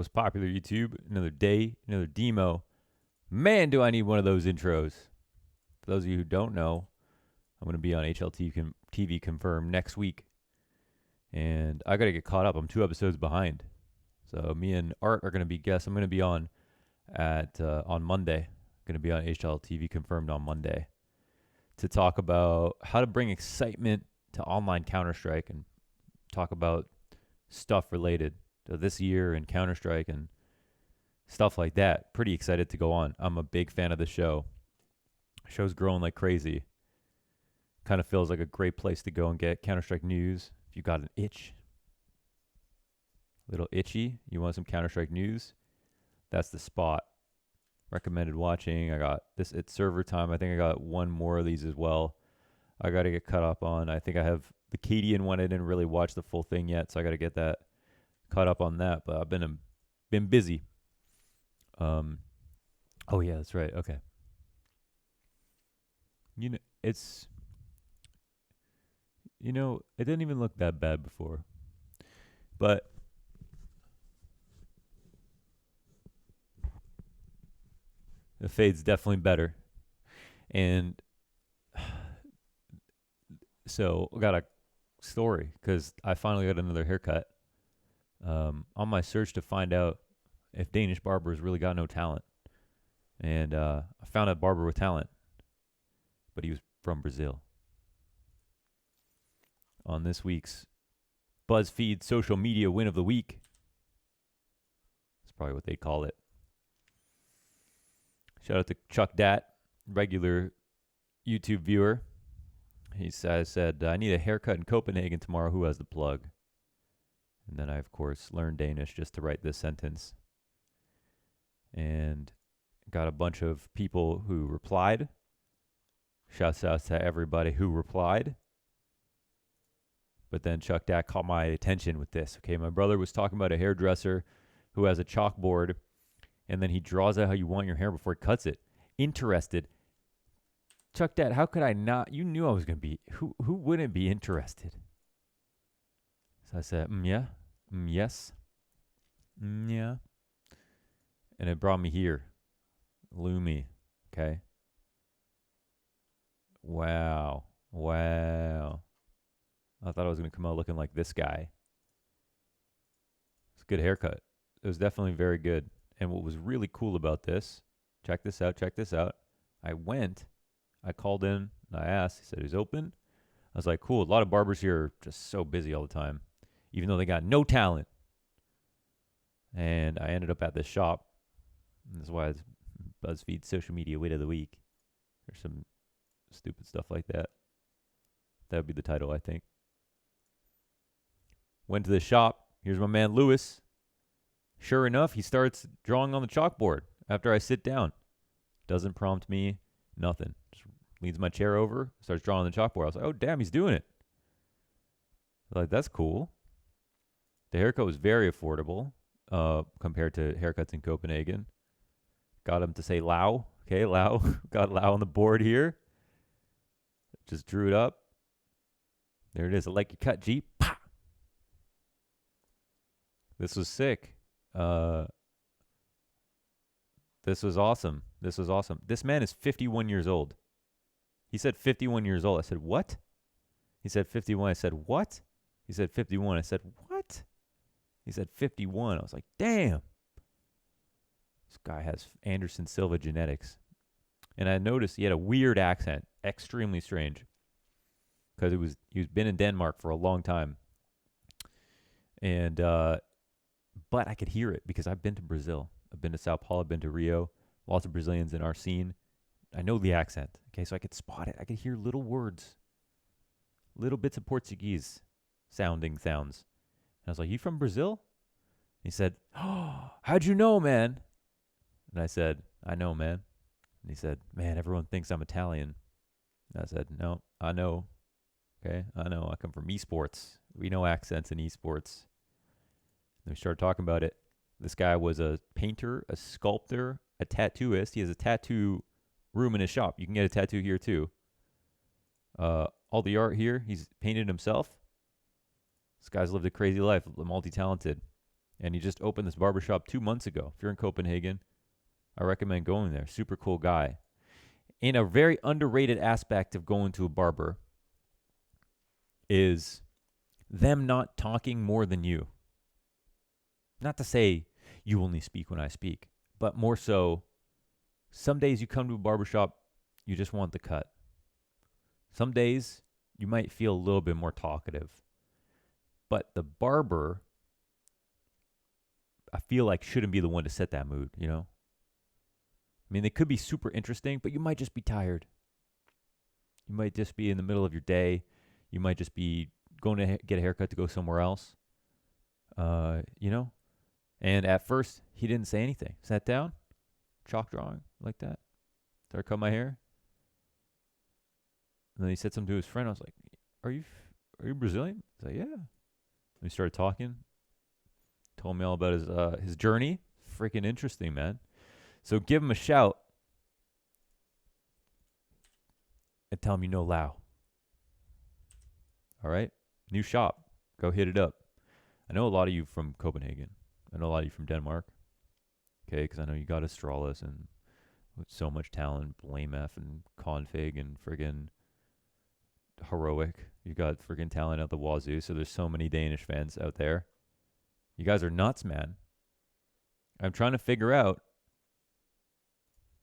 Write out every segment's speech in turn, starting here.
most popular YouTube. Another day, another demo. Man, do I need one of those intros. For those of you who don't know, I'm going to be on HLTV Confirmed next week. And I got to get caught up. I'm 2 episodes behind. So me and Art are going to be guests. I'm going to be on Monday. Going to be on HLTV Confirmed on Monday to talk about how to bring excitement to online Counter-Strike and talk about stuff related to this year and Counter-Strike and stuff like that. Pretty excited to go on. I'm a big fan of the show. Show's growing like crazy. Kind of feels like a great place to go and get Counter-Strike news. If you got an itch, a little itchy, you want some Counter-Strike news, that's the spot. Recommended watching. I got this. It's server time. I think I got one more of these as well. I got to get caught up on. I think I have the Cadian one. I didn't really watch the full thing yet, so I got to get that caught up on that. But I've been busy. Oh yeah, that's right. Okay. It didn't even look that bad before, but the fade's definitely better. And so I got a story because I finally got another haircut. On my search to find out if Danish barbers really got no talent. And I found a barber with talent, but he was from Brazil. On this week's BuzzFeed social media win of the week. That's probably what they call it. Shout out to Chuck Dat, regular YouTube viewer. He said, I need a haircut in Copenhagen tomorrow. Who has the plug? And then I, of course, learned Danish just to write this sentence. And got a bunch of people who replied. Shouts out to everybody who replied. But then Chuck Dat caught my attention with this. Okay, my brother was talking about a hairdresser who has a chalkboard, and then he draws out how you want your hair before he cuts it. Interested. Chuck Dat, how could I not? You knew I was going to be. Who wouldn't be interested? So I said, yeah, yes, yeah. And it brought me here. Lumi, okay? Wow. I thought I was going to come out looking like this guy. It's a good haircut. It was definitely very good. And what was really cool about this, check this out. I called in, and I asked. He said he's open. I was like, cool. A lot of barbers here are just so busy all the time, even though they got no talent. And I ended up at this shop. And that's why it's BuzzFeed social media win of the week. Or some stupid stuff like that. That would be the title, I think. Went to the shop. Here's my man, Lewis. Sure enough, he starts drawing on the chalkboard after I sit down. Doesn't prompt me, nothing. Just leads my chair over, starts drawing on the chalkboard. I was like, oh, damn, he's doing it. Like, that's cool. The haircut was very affordable compared to haircuts in Copenhagen. Got him to say Lau. Okay, Lau. Got Lau on the board here. Just drew it up. There it is. I like your cut, G. Pah! This was sick. This was awesome. This man is 51 years old. He said 51 years old. I said, what? He said 51. I said, what? He said 51. I said, what? He said 51. I was like, damn. This guy has Anderson Silva genetics. And I noticed he had a weird accent. Extremely strange. Because he's been in Denmark for a long time. And but I could hear it because I've been to Brazil. I've been to Sao Paulo, I've been to Rio. Lots of Brazilians in our scene. I know the accent. Okay, so I could spot it. I could hear little words. Little bits of Portuguese sounding sounds. And I was like, you from Brazil? He said, oh, how'd you know, man? And I said, I know, man. And he said, man, everyone thinks I'm Italian. And I said, no, I know. Okay, I know. I come from esports. We know accents in esports. And we started talking about it. This guy was a painter, a sculptor, a tattooist. He has a tattoo room in his shop. You can get a tattoo here too. All the art here, he's painted himself. This guy's lived a crazy life, multi-talented. And he just opened this barbershop 2 months ago. If you're in Copenhagen, I recommend going there. Super cool guy. And a very underrated aspect of going to a barber is them not talking more than you. Not to say you only speak when I speak, but more so, some days you come to a barbershop, you just want the cut. Some days you might feel a little bit more talkative. But the barber, I feel like, shouldn't be the one to set that mood, you know? I mean, they could be super interesting, but you might just be tired. You might just be in the middle of your day. You might just be going to get a haircut to go somewhere else. You know? And at first, he didn't say anything. Sat down, chalk drawing like that. Started cut my hair. And then he said something to his friend. I was like, are you Brazilian? He's like, yeah. And we started talking. Told me all about his journey. Freaking interesting, man. So give him a shout. And tell him you know Lau. All right? New shop. Go hit it up. I know a lot of you from Copenhagen. I know a lot of you from Denmark. Okay, because I know you got Astralis and with so much talent. Blame F and Config and friggin' Heroic. You got friggin' talent out the wazoo. So there's so many Danish fans out there. You guys are nuts, man. I'm trying to figure out,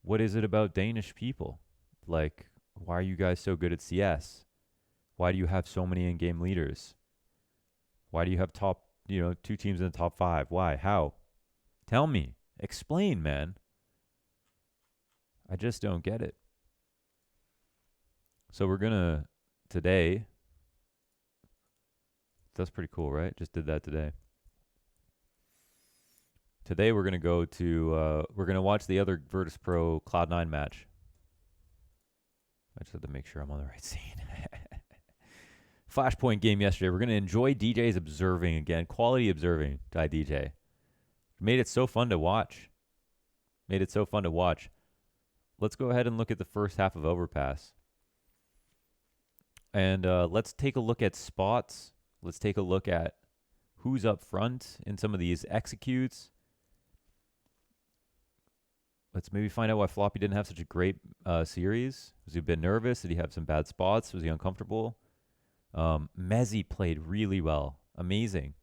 what is it about Danish people? Like, why are you guys so good at CS? Why do you have so many in-game leaders? Why do you have top, 2 teams in the top 5? Why? How? Tell me. Explain, man. I just don't get it. So we're going to, today, that's pretty cool, right? Just did that today. Today we're going to go to, we're going to watch the other virtus.pro CLOUD9 match. I just have to make sure I'm on the right scene. Flashpoint game yesterday. We're going to enjoy DJ's observing again. Quality observing by DJ. Made it so fun to watch. Let's go ahead and look at the first half of Overpass. And let's take a look at spots. Let's take a look at who's up front in some of these executes. Let's maybe find out why Floppy didn't have such a great series. Was he a bit nervous? Did he have some bad spots? Was he uncomfortable? Mezzi played really well. Amazing.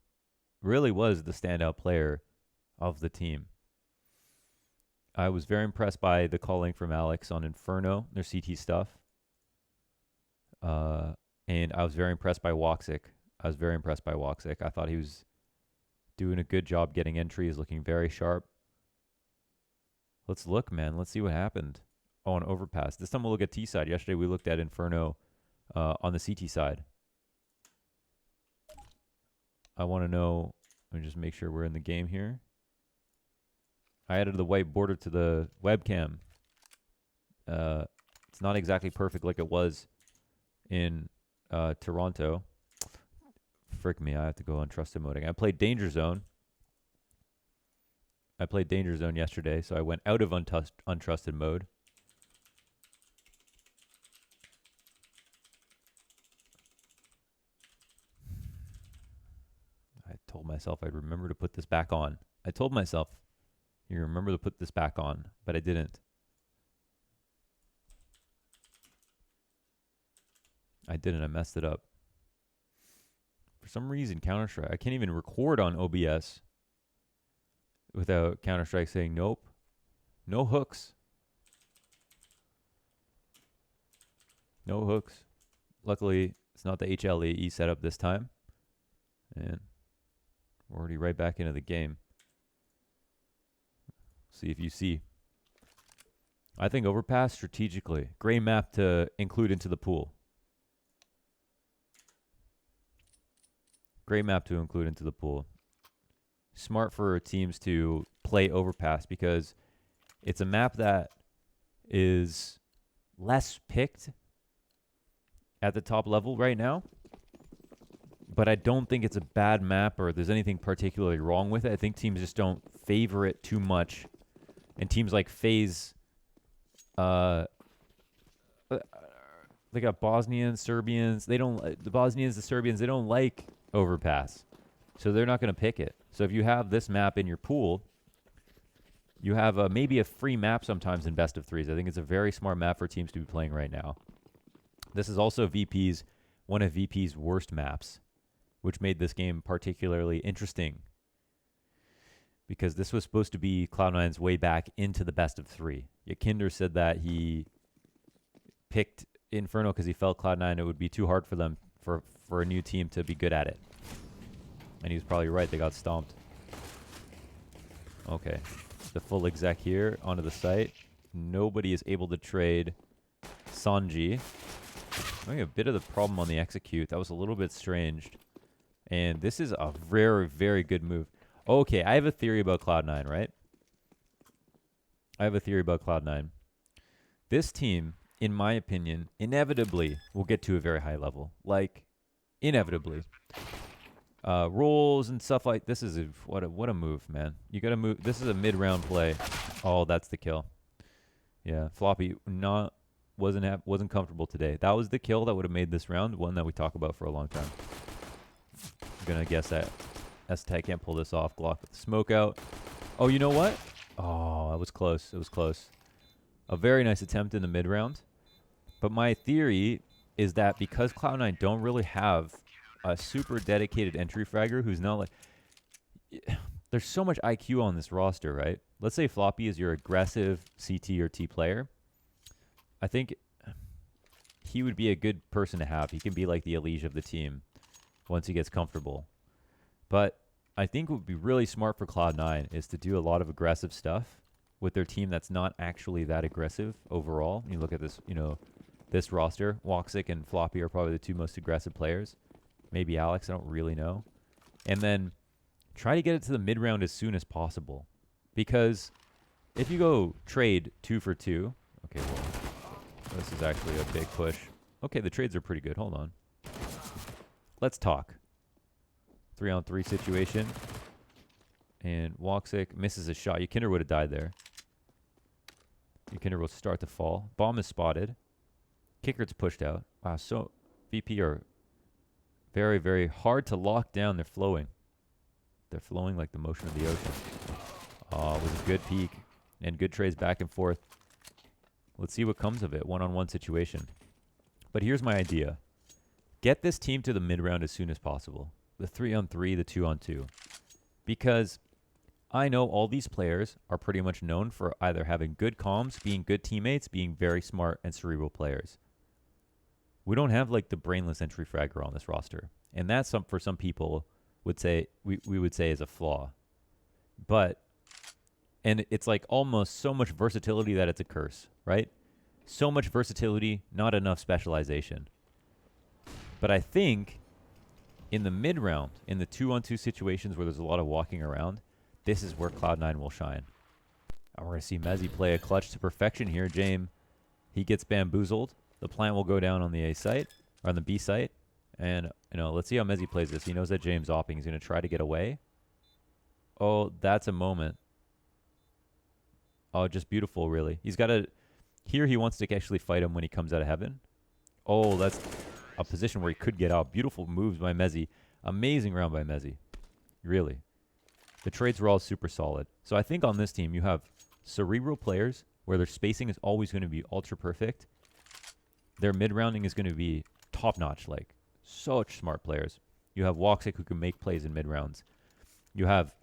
Really was the standout player of the team. I was very impressed by the calling from Alex on Inferno, their CT stuff. And I was very impressed by Woxic. I thought he was doing a good job getting entries, looking very sharp. Let's look, man. Let's see what happened. Oh, on Overpass. This time we'll look at T side. Yesterday we looked at Inferno on the CT side. I want to know. Let me just make sure we're in the game here. I added the white border to the webcam. It's not exactly perfect like it was in Toronto. Frick me, I have to go on trusted moding. I played Danger Zone. Yesterday, so I went out of untrusted mode. I told myself I'd remember to put this back on. I told myself, you remember to put this back on, but I didn't. I messed it up. For some reason, Counter-Strike, I can't even record on OBS without Counter-Strike saying nope. No hooks. No hooks. Luckily, it's not the HLAE setup this time. And we're already right back into the game. See if you see. I think Overpass strategically. Gray map to include into the pool. Smart for teams to play Overpass because it's a map that is less picked at the top level right now. But I don't think it's a bad map or there's anything particularly wrong with it. I think teams just don't favor it too much. And teams like FaZe, they got Bosnians, Serbians. The Bosnians, the Serbians, they don't like Overpass. So they're not going to pick it. So if you have this map in your pool, you have maybe a free map sometimes in best of threes. I think it's a very smart map for teams to be playing right now. This is also one of VP's worst maps, which made this game particularly interesting, because this was supposed to be Cloud9's way back into the best of three. Yakinder said that he picked Inferno because he felt Cloud9 it would be too hard for them for a new team to be good at it. And he was probably right. They got stomped. Okay. The full exec here onto the site. Nobody is able to trade Sanji. Having a bit of the problem on the execute. That was a little bit strange. And this is a very, very good move. Okay, I have a theory about Cloud9, right? I have a theory about Cloud9. This team, in my opinion, inevitably will get to a very high level. Like, inevitably. Rolls and stuff like this is what a move, man. You gotta move. This is a mid-round play. Oh, that's the kill. Yeah, Floppy wasn't comfortable today. That was the kill that would have made this round one that we talk about for a long time. I'm gonna guess that S-Tech can't pull this off. Glock with the smoke out. Oh, you know what? Oh, that was close. It was close. A very nice attempt in the mid-round. But my theory is that because Cloud9 don't really have a super dedicated entry fragger who's not like... There's so much IQ on this roster, right? Let's say Floppy is your aggressive CT or T player. I think he would be a good person to have. He can be like the Elige of the team once he gets comfortable. But I think what would be really smart for Cloud9 is to do a lot of aggressive stuff with their team that's not actually that aggressive overall. You look at this, this roster. Woxic and Floppy are probably the two most aggressive players. Maybe Alex, I don't really know. And then try to get it to the mid-round as soon as possible. Because if you go trade 2 for 2... Okay, well, this is actually a big push. Okay, the trades are pretty good. Hold on. Let's talk. 3-on-3 situation. And Woxic misses a shot. Yakinder would have died there. Yakinder will start to fall. Bomb is spotted. Kicker's pushed out. Wow, so VP are very, very hard to lock down. They're flowing. They're flowing like the motion of the ocean. Oh, it was a good peek. And good trades back and forth. Let's see what comes of it. One-on-one situation. But here's my idea. Get this team to the mid-round as soon as possible. The 3-on-3, the 2-on-2. Because I know all these players are pretty much known for either having good comms, being good teammates, being very smart and cerebral players. We don't have like the brainless entry fragger on this roster. And that's for some people would say we would say is a flaw. And it's like almost so much versatility that it's a curse, right? So much versatility, not enough specialization. But I think in the mid-round, in the 2-on-2 situations where there's a lot of walking around, this is where Cloud9 will shine. And we're going to see Mezzi play a clutch to perfection here. James, he gets bamboozled. The plant will go down on the A site, or on the B site. And, let's see how Mezzi plays this. He knows that James opping. He's going to try to get away. Oh, that's a moment. Oh, just beautiful, really. He's got to... Here he wants to actually fight him when he comes out of heaven. Oh, that's a position where he could get out. Beautiful moves by Mezzi. Amazing round by Mezzi. Really. The trades were all super solid. So I think on this team you have cerebral players where their spacing is always going to be ultra perfect. Their mid-rounding is going to be top-notch, like such smart players. You have Woxic who can make plays in mid-rounds. You have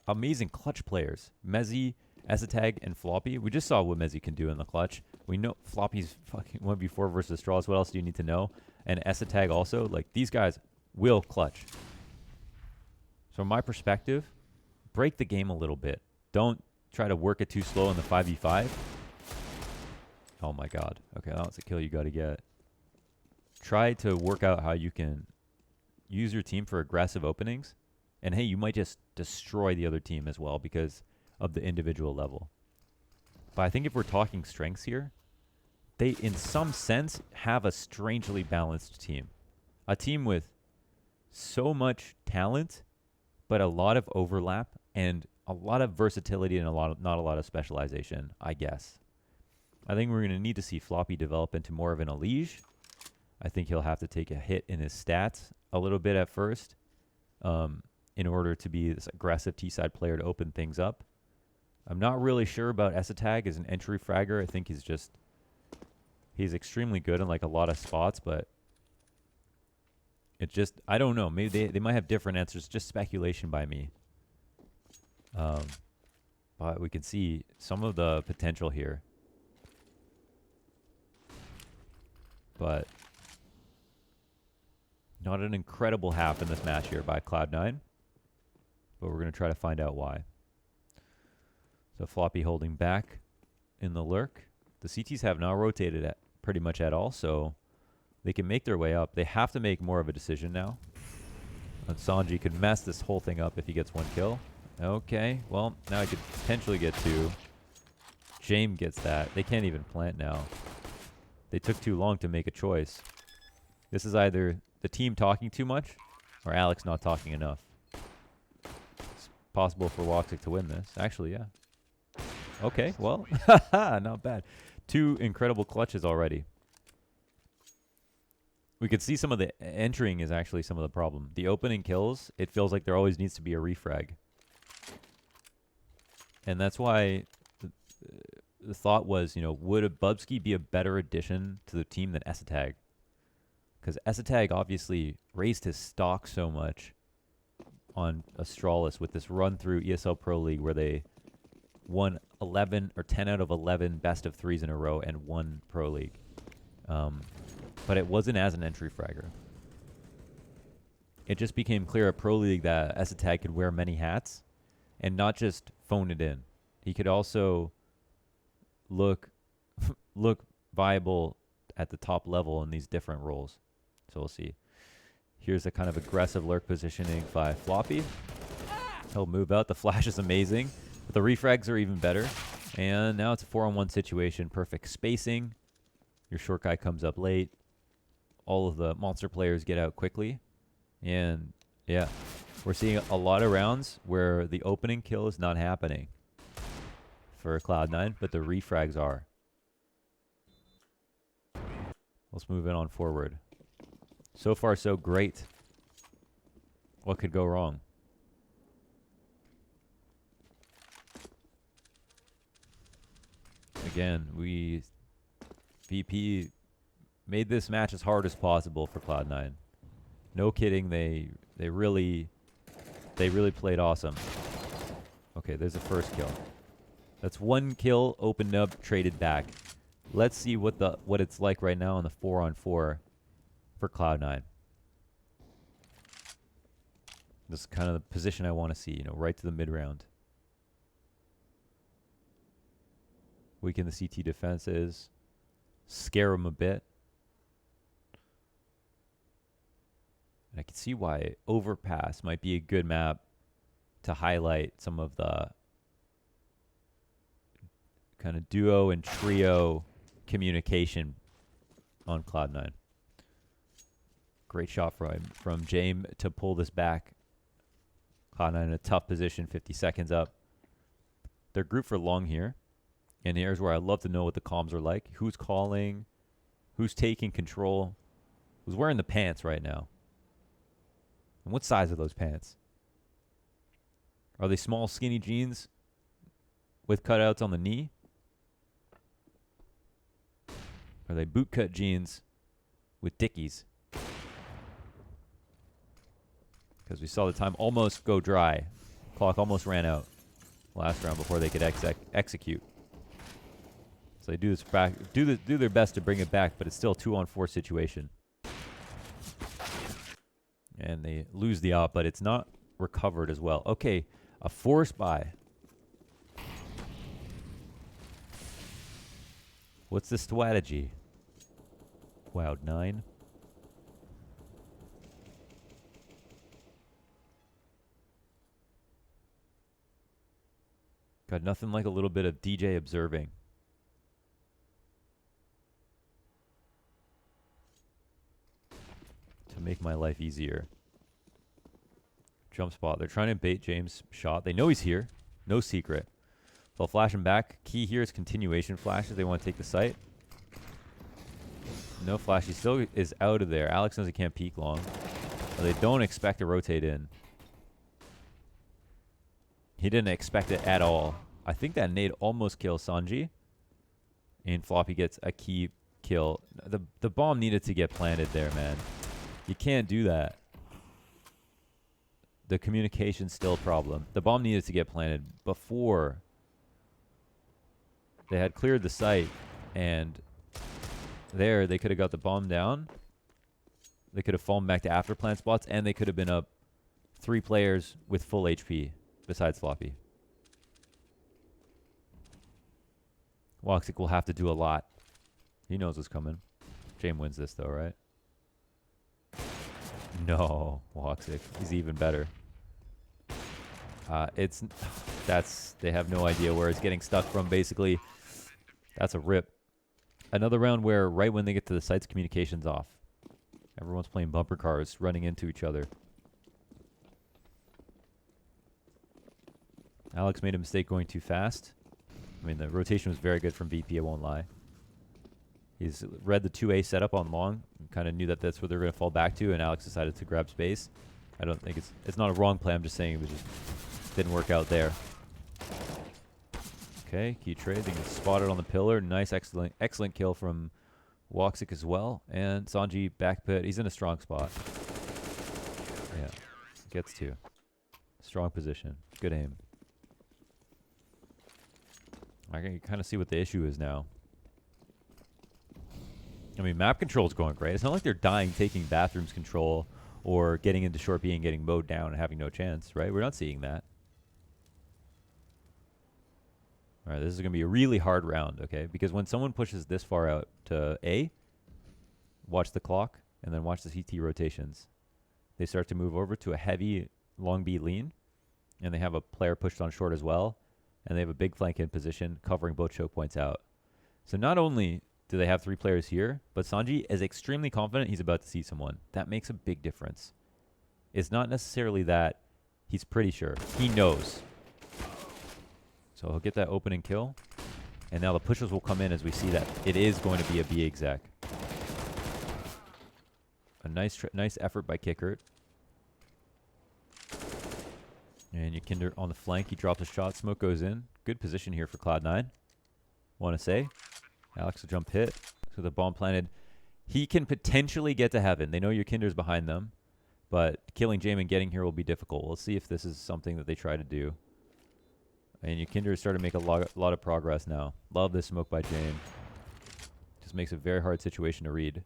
amazing clutch players. Mezzi, Esatag, and Floppy. We just saw what Mezzi can do in the clutch. We know Floppy's fucking 1v4 versus Straws. What else do you need to know? And Esatag also. Like, these guys will clutch. So from my perspective, break the game a little bit. Don't try to work it too slow in the 5v5. Oh my god. Okay, that's a kill you got to get. Try to work out how you can use your team for aggressive openings. And hey, you might just destroy the other team as well because of the individual level. But I think if we're talking strengths here, they, in some sense, have a strangely balanced team. A team with so much talent, but a lot of overlap and a lot of versatility and not a lot of specialization, I guess. I think we're going to need to see Floppy develop into more of an Elige. I think he'll have to take a hit in his stats a little bit at first. in order to be this aggressive T-side player to open things up. I'm not really sure about Esatag as an entry fragger. I think he's extremely good in like a lot of spots, but it just, I don't know. Maybe they might have different answers. Just speculation by me. But we can see some of the potential here. But not an incredible half in this match here by Cloud9. But we're going to try to find out why. So Floppy holding back in the lurk. The CTs have not rotated at pretty much at all, so they can make their way up. They have to make more of a decision now. And Sanji could mess this whole thing up if he gets one kill. Okay, well, now I could potentially get two. James gets that. They can't even plant now. They took too long to make a choice. This is either the team talking too much or Alex not talking enough. It's possible for Woxic to win this. Actually, yeah. Okay, well, not bad. 2 incredible clutches already. We could see some of the entering is actually some of the problem. The opening kills, it feels like there always needs to be a refrag. And that's why the thought was, you know, would a Bubsky be a better addition to the team than Esatag? Because Esatag obviously raised his stock so much on Astralis with this run through ESL Pro League where they won 11 or 10 out of 11 best of 3s in a row and won Pro League. But it wasn't as an entry fragger. It just became clear at Pro League that Esatag could wear many hats and not just phone it in. He could also look viable at the top level in these different roles. So we'll see. Here's a kind of aggressive lurk positioning by Floppy. He'll move out. The flash is amazing. But the refrags are even better. And now it's a 4-on-1 situation. Perfect spacing. Your short guy comes up late. All of the monster players get out quickly. And yeah, we're seeing a lot of rounds where the opening kill is not happening for Cloud9, but the refrags are. Let's move it on forward. So far, so great. What could go wrong? Again, VP made this match as hard as possible for Cloud9. No kidding, they really played awesome. Okay, there's the first kill. That's 1 kill, opened up, traded back. Let's see what it's like right now on the 4-on-4 for Cloud9. This is kind of the position I want to see, you know, right to the mid-round. Weaken the CT defenses. Scare them a bit. And I can see why Overpass might be a good map to highlight some of the kind of duo and trio communication on Cloud9. Great shot from James to pull this back. Cloud9 in a tough position, 50 seconds up. They're grouped for long here. And here's where I'd love to know what the comms are like. Who's calling? Who's taking control? Who's wearing the pants right now? And what size are those pants? Are they small, skinny jeans with cutouts on the knee? Are they bootcut jeans with dickies? Because we saw the time almost go dry. Clock almost ran out last round before they could execute. So they do this back, do their best to bring it back, but it's still a 2-on-4 situation. And they lose the op, but it's not recovered as well. Okay, a force buy. What's the strategy? Cloud9. Got nothing like a little bit of DJ observing. To make my life easier. Jump spot. They're trying to bait James' shot. They know he's here. No secret. They'll flash him back. Key here is continuation flashes. They want to take the site. No flash. He still is out of there. Alex knows he can't peek long. But they don't expect to rotate in. He didn't expect it at all. I think that nade almost kills Sanji. And Floppy gets a key kill. The bomb needed to get planted there, man. You can't do that. The communication's still a problem. The bomb needed to get planted before they had cleared the site. And there, they could have got the bomb down. They could have fallen back to after plant spots. And they could have been up 3 players with full HP besides Floppy. Woxic will have to do a lot. He knows what's coming. James wins this, though, right? No, Woxic. He's even better. They have no idea where it's getting stuck from, basically. That's a rip. Another round where right when they get to the site's communications off. Everyone's playing bumper cars, running into each other. Alex made a mistake going too fast. I mean, the rotation was very good from VP, I won't lie. He's read the 2A setup on long, and kind of knew that that's what they're going to fall back to, and Alex decided to grab space. I don't think it's not a wrong play. I'm just saying it was just didn't work out there. Okay, key trade. They get spotted on the pillar. Nice, excellent kill from Woxic as well. And Sanji back pit. He's in a strong spot. Yeah, gets to. Strong position. Good aim. I can kind of see what the issue is now. I mean, map control is going great. It's not like they're dying taking bathrooms control or getting into short B and getting mowed down and having no chance, right? We're not seeing that. All right, this is going to be a really hard round, okay? Because when someone pushes this far out to A, watch the clock, and then watch the CT rotations. They start to move over to a heavy long B lean, and they have a player pushed on short as well, and they have a big flank in position covering both choke points out. So not only do they have 3 players here, but Sanji is extremely confident he's about to see someone. That makes a big difference. It's not necessarily that he's pretty sure. He knows. So he'll get that opening kill. And now the pushes will come in as we see that it is going to be a B exec. A nice effort by Kickert. And Yakinder on the flank. He drops a shot. Smoke goes in. Good position here for Cloud9. Want to say. Alex will jump hit. So the bomb planted. He can potentially get to heaven. They know Yakinder's behind them. But killing Jamin and getting here will be difficult. We'll see if this is something that they try to do. And Yakinder is starting to make a lot of progress now. Love this smoke by James. Just makes a very hard situation to read.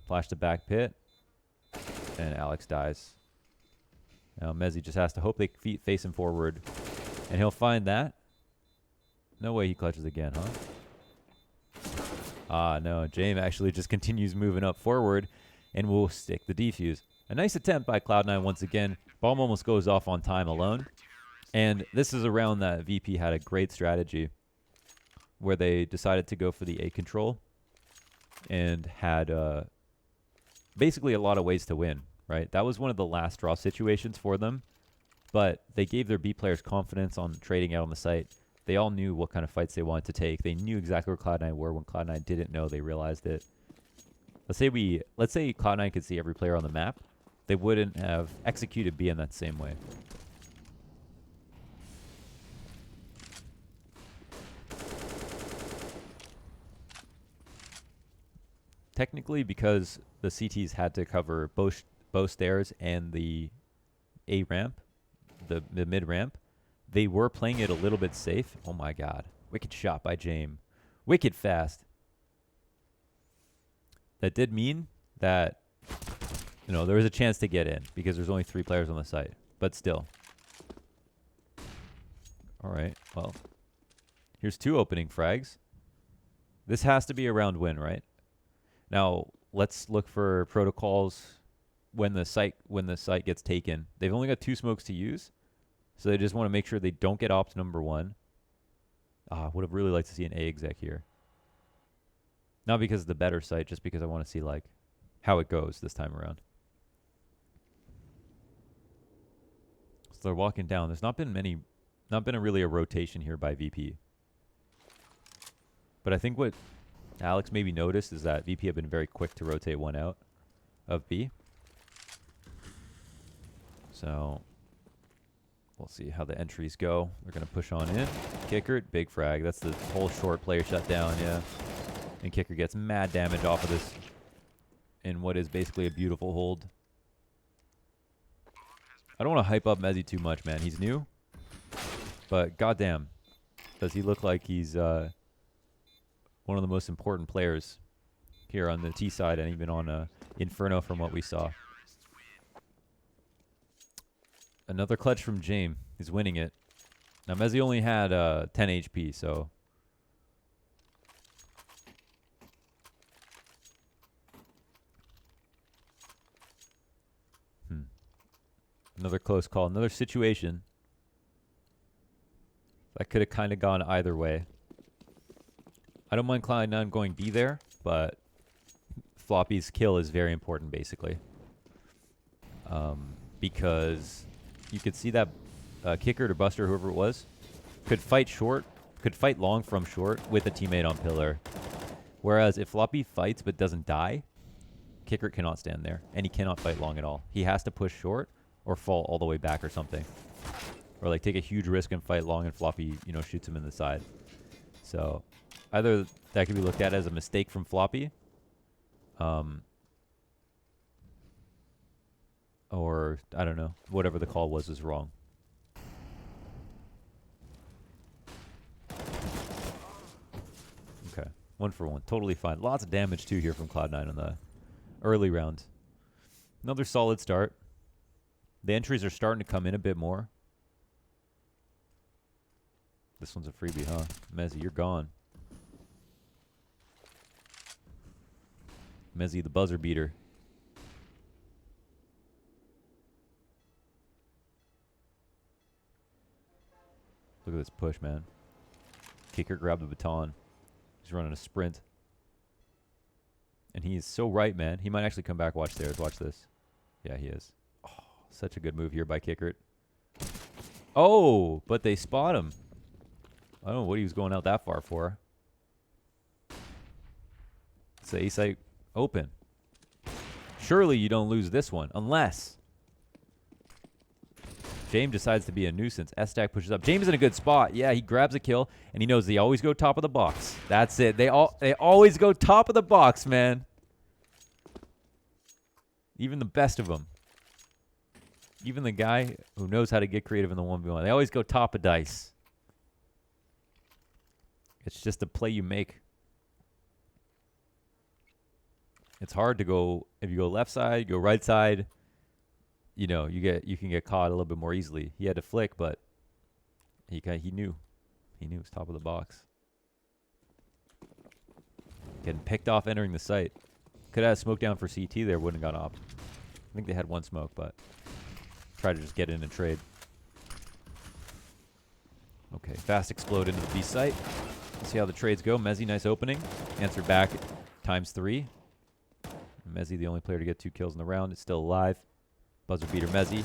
Flash to back pit. And Alex dies. Now Mezzi just has to hope they face him forward. And he'll find that. No way he clutches again, huh? Ah, no. James actually just continues moving up forward. And will stick the defuse. A nice attempt by Cloud9 once again. Bomb almost goes off on time alone. And this is a round that VP had a great strategy where they decided to go for the A control and had basically a lot of ways to win, right? That was one of the last draw situations for them, but they gave their B players confidence on trading out on the site. They all knew what kind of fights they wanted to take. They knew exactly where Cloud9 were. When Cloud9 didn't know, they realized it. Let's say Cloud9 could see every player on the map. They wouldn't have executed B in that same way. Technically, because the CTs had to cover both stairs and the A ramp, the mid ramp, they were playing it a little bit safe. Oh my god. Wicked shot by James. Wicked fast. That did mean that, you know, there was a chance to get in because there's only 3 players on the site. But still. All right. Well, here's 2 opening frags. This has to be a round win, right? Now, let's look for protocols when the site gets taken. They've only got 2 smokes to use, so they just want to make sure they don't get opt number 1. I would have really liked to see an A exec here. Not because of the better site, just because I want to see like how it goes this time around. So they're walking down. There's not been really a rotation here by VP. But I think what Alex maybe noticed is that VP have been very quick to rotate one out of B. So We'll see how the entries go. They're going to push on in. Kicker, big frag. That's the whole short player shut down, yeah. And Kicker gets mad damage off of this in what is basically a beautiful hold. I don't want to hype up Mezzy too much, man. He's new. But goddamn, does he look like he's one of the most important players here on the T side and even on Inferno from what we saw. Another clutch from James. He's winning it. Now, Mezzy only had 10 HP, so... Another close call. Another situation. That could have kind of gone either way. I don't mind Cloud9 going B there, but Floppy's kill is very important, basically. Because you could see that Kicker or Buster, whoever it was, could fight short, could fight long from short with a teammate on pillar. Whereas if Floppy fights but doesn't die, Kicker cannot stand there, and he cannot fight long at all. He has to push short or fall all the way back or something. Or like take a huge risk and fight long and Floppy, you know, shoots him in the side. So either that could be looked at as a mistake from Floppy, or I don't know, whatever the call was wrong. Okay, 1 for 1, totally fine. Lots of damage too here from Cloud9 on the early round. Another solid start. The entries are starting to come in a bit more. This one's a freebie, huh? Mezzy, you're gone. Mezzy, the buzzer beater. Look at this push, man. Kicker grabbed the baton. He's running a sprint. And he is so right, man. He might actually come back, watch stairs. Watch this. Yeah, he is. Oh, such a good move here by Kicker. Oh, but they spot him. I don't know what he was going out that far for. It's the A-site open. Surely you don't lose this one, unless James decides to be a nuisance. S-Stack pushes up. James is in a good spot. Yeah, he grabs a kill, and he knows they always go top of the box. That's it. They always go top of the box, man. Even the best of them. Even the guy who knows how to get creative in the 1v1. They always go top of dice. It's just a play you make. It's hard to go, if you go left side, go right side, you know, you can get caught a little bit more easily. He had to flick, but he knew. He knew it was top of the box. Getting picked off entering the site. Could have had smoke down for CT there, wouldn't have gone up. I think they had one smoke, but try to just get in and trade. Okay, fast explode into the B site. Let's see how the trades go. Mezzy, nice opening. Answer back ×3. Mezzy, the only player to get 2 kills in the round, is still alive. Buzzer beater Mezzy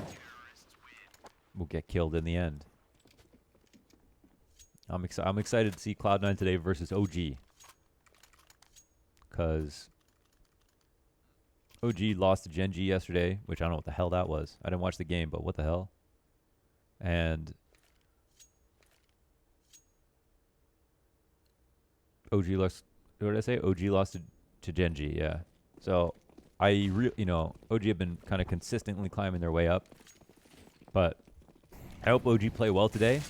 will get killed in the end. I'm excited to see Cloud9 today versus OG. Because OG lost to Gen G yesterday, which I don't know what the hell that was. I didn't watch the game, but what the hell? And OG lost. What did I say? OG lost to Gen G. Yeah. So you know, OG have been kind of consistently climbing their way up, but I hope OG play well today,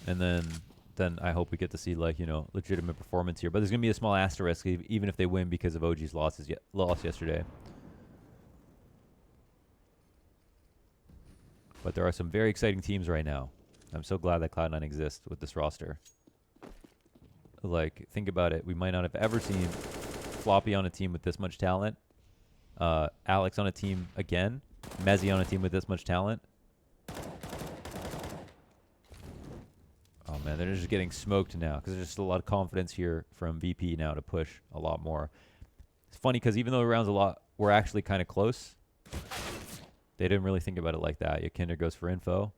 and then I hope we get to see, like, you know, legitimate performance here. But there's gonna be a small asterisk even if they win because of OG's loss yesterday. But there are some very exciting teams right now. I'm so glad that Cloud9 exists with this roster. Like, think about it. We might not have ever seen Floppy on a team with this much talent. Alex on a team again. Mezzy on a team with this much talent. Oh, man, they're just getting smoked now because there's just a lot of confidence here from VP now to push a lot more. It's funny because even though the rounds were actually kind of close, they didn't really think about it like that. Yakinder goes for info.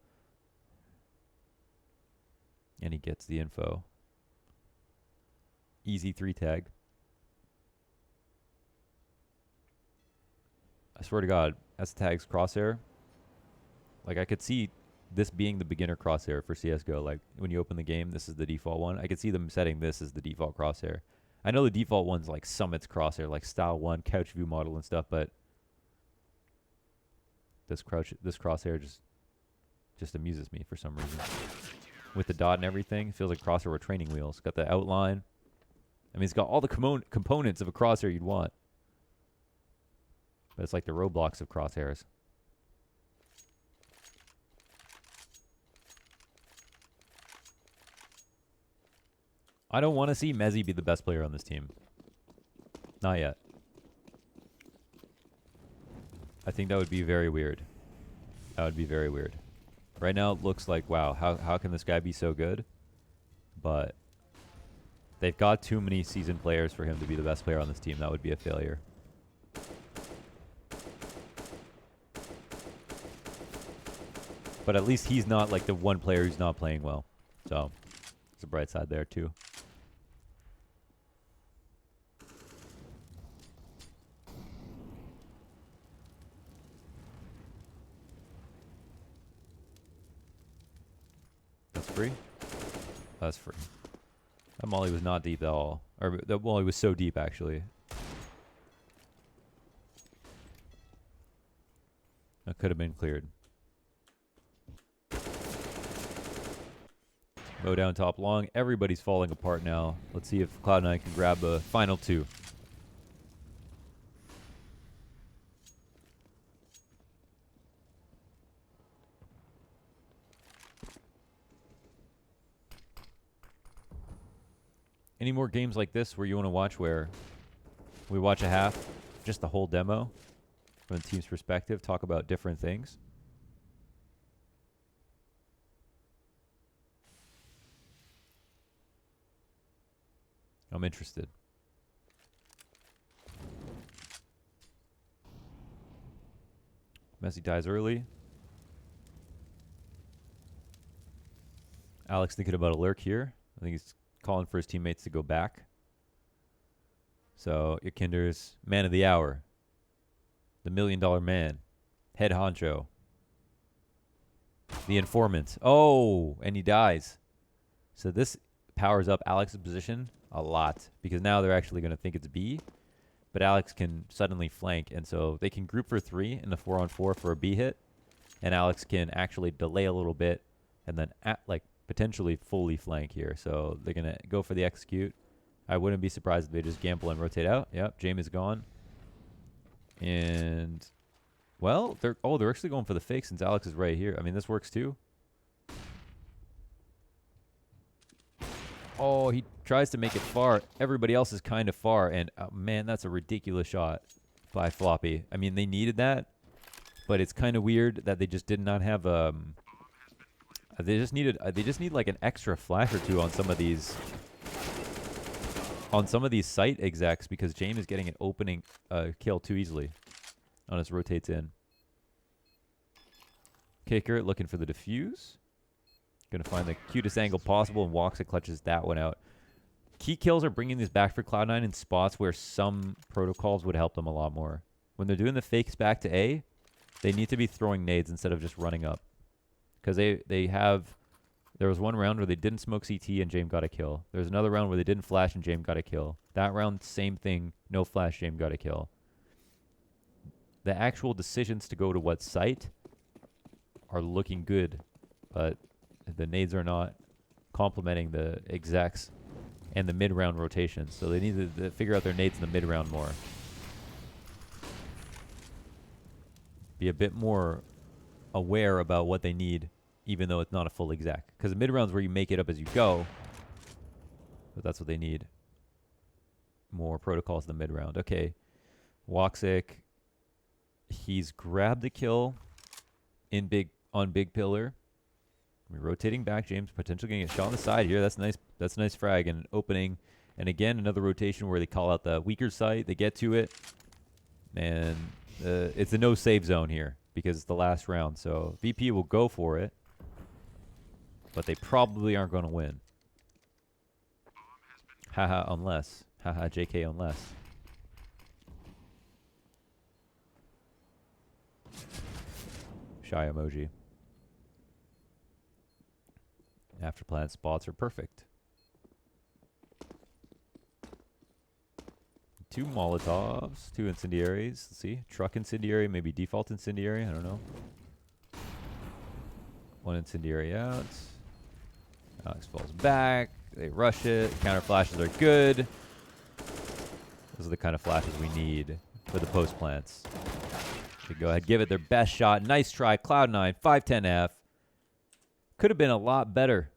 And he gets the info. Easy 3 tag. I swear to God, as tags crosshair, like I could see this being the beginner crosshair for CSGO. Like when you open the game, this is the default one. I could see them setting this as the default crosshair. I know the default one's like Summit's crosshair, like Style 1, couch view model and stuff, but this crosshair just amuses me for some reason. With the dot and everything, it feels like crosshair with training wheels. Got the outline. I mean, it's got all the components of a crosshair you'd want. But it's like the Roblox of crosshairs. I don't want to see Mezzi be the best player on this team. Not yet. I think that would be very weird. That would be very weird. Right now it looks like, wow, how can this guy be so good? But they've got too many seasoned players for him to be the best player on this team. That would be a failure. But at least he's not like the one player who's not playing well. So it's a bright side there too. That's free? That's free. That molly was not deep at all. Or that molly was so deep actually. That could have been cleared. Mow down top long. Everybody's falling apart now. Let's see if Cloud9 can grab the final two. Any more games like this where you want to watch where we watch a half, just the whole demo from the team's perspective, talk about different things? I'm interested. Messi dies early. Alex thinking about a lurk here. I think he's calling for his teammates to go back. So Yakinder's man of the hour. The $1 million man. Head honcho. The informant. Oh, and he dies. So this powers up Alex's position a lot, because now they're actually going to think it's B, but Alex can suddenly flank, and so they can group for 3 in the 4-on-4 for a B hit, and Alex can actually delay a little bit and then potentially fully flank here. So they're going to go for the execute. I wouldn't be surprised if they just gamble and rotate out. Yep, James is gone. And, well, they're actually going for the fake since Alex is right here. I mean, this works too. Oh, he tries to make it far. Everybody else is kind of far. And, oh, man, that's a ridiculous shot by Floppy. I mean, they needed that. But it's kind of weird that they just did not have... they just need like an extra flash or two on some of these... On some of these site execs, because James is getting an opening kill too easily on his rotates in. Kicker looking for the defuse. Going to find the cutest angle possible and walks and clutches that one out. Key kills are bringing this back for Cloud9 in spots where some protocols would help them a lot more. When they're doing the fakes back to A, they need to be throwing nades instead of just running up. Because they have... There was one round where they didn't smoke CT and James got a kill. There was another round where they didn't flash and James got a kill. That round, same thing. No flash, James got a kill. The actual decisions to go to what site are looking good, but the nades are not complementing the execs and the mid-round rotations. So they need to figure out their nades in the mid-round more. Be a bit more aware about what they need, even though it's not a full exec. Because the mid-round's where you make it up as you go. But that's what they need. More protocols in the mid-round. Okay. Woxic. He's grabbed the kill on big pillar. We're rotating back. James potentially getting a shot on the side here. That's nice. That's a nice frag and opening. And again, another rotation where they call out the weaker site. They get to it. And it's a no save zone here because it's the last round. So VP will go for it. But they probably aren't going to win. Haha, unless. Haha, JK, unless. Shy emoji. After plant spots are perfect. 2 Molotovs, 2 incendiaries. Let's see. Truck incendiary, maybe default incendiary. I don't know. 1 incendiary out. Alex falls back. They rush it. Counter flashes are good. Those are the kind of flashes we need for the post plants. They go ahead, give it their best shot. Nice try. Cloud9, 510F. Could have been a lot better,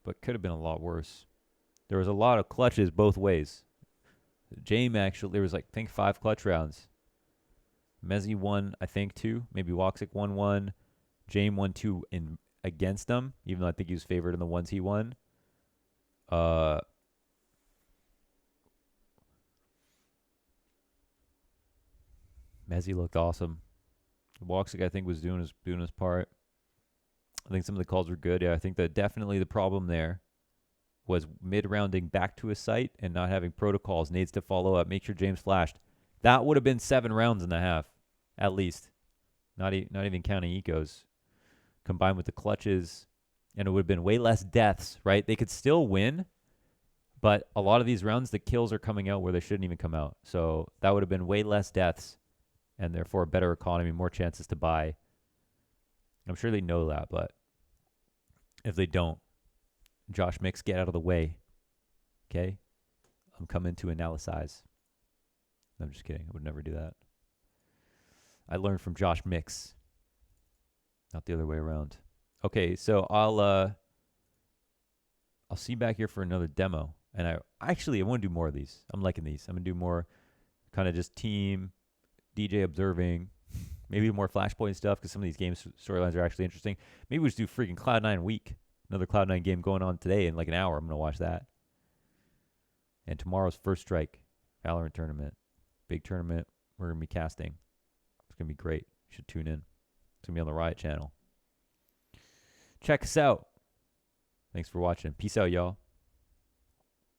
but could have been a lot worse. There was a lot of clutches both ways. James actually, there was like, I think 5 clutch rounds. Mezzy won, I think 2. Maybe Woxic won 1. James won 2 against them, even though I think he was favored in the ones he won. Mezzy looked awesome. Woxic, I think, was doing his part. I think some of the calls were good. Yeah, I think that definitely the problem there was mid-rounding back to his site and not having protocols. Needs to follow up. Make sure James flashed. That would have been 7 rounds and a half, at least. Not even counting ecos. Combined with the clutches, and it would have been way less deaths, right? They could still win, but a lot of these rounds, the kills are coming out where they shouldn't even come out. So that would have been way less deaths, and therefore a better economy, more chances to buy. I'm sure they know that, but if they don't, Josh Mix, get out of the way. Okay? I'm coming to analyze. I'm just kidding. I would never do that. I learned from Josh Mix. Not the other way around. Okay, so I'll see you back here for another demo. And I want to do more of these. I'm liking these. I'm going to do more kind of just team, DJ observing, maybe more Flashpoint stuff because some of these games storylines are actually interesting. Maybe we just do freaking Cloud9 week. Another Cloud9 game going on today in like an hour. I'm going to watch that. And tomorrow's First Strike Valorant tournament. Big tournament. We're going to be casting. It's going to be great. You should tune in. It's going to be on the Riot channel. Check us out. Thanks for watching. Peace out, y'all.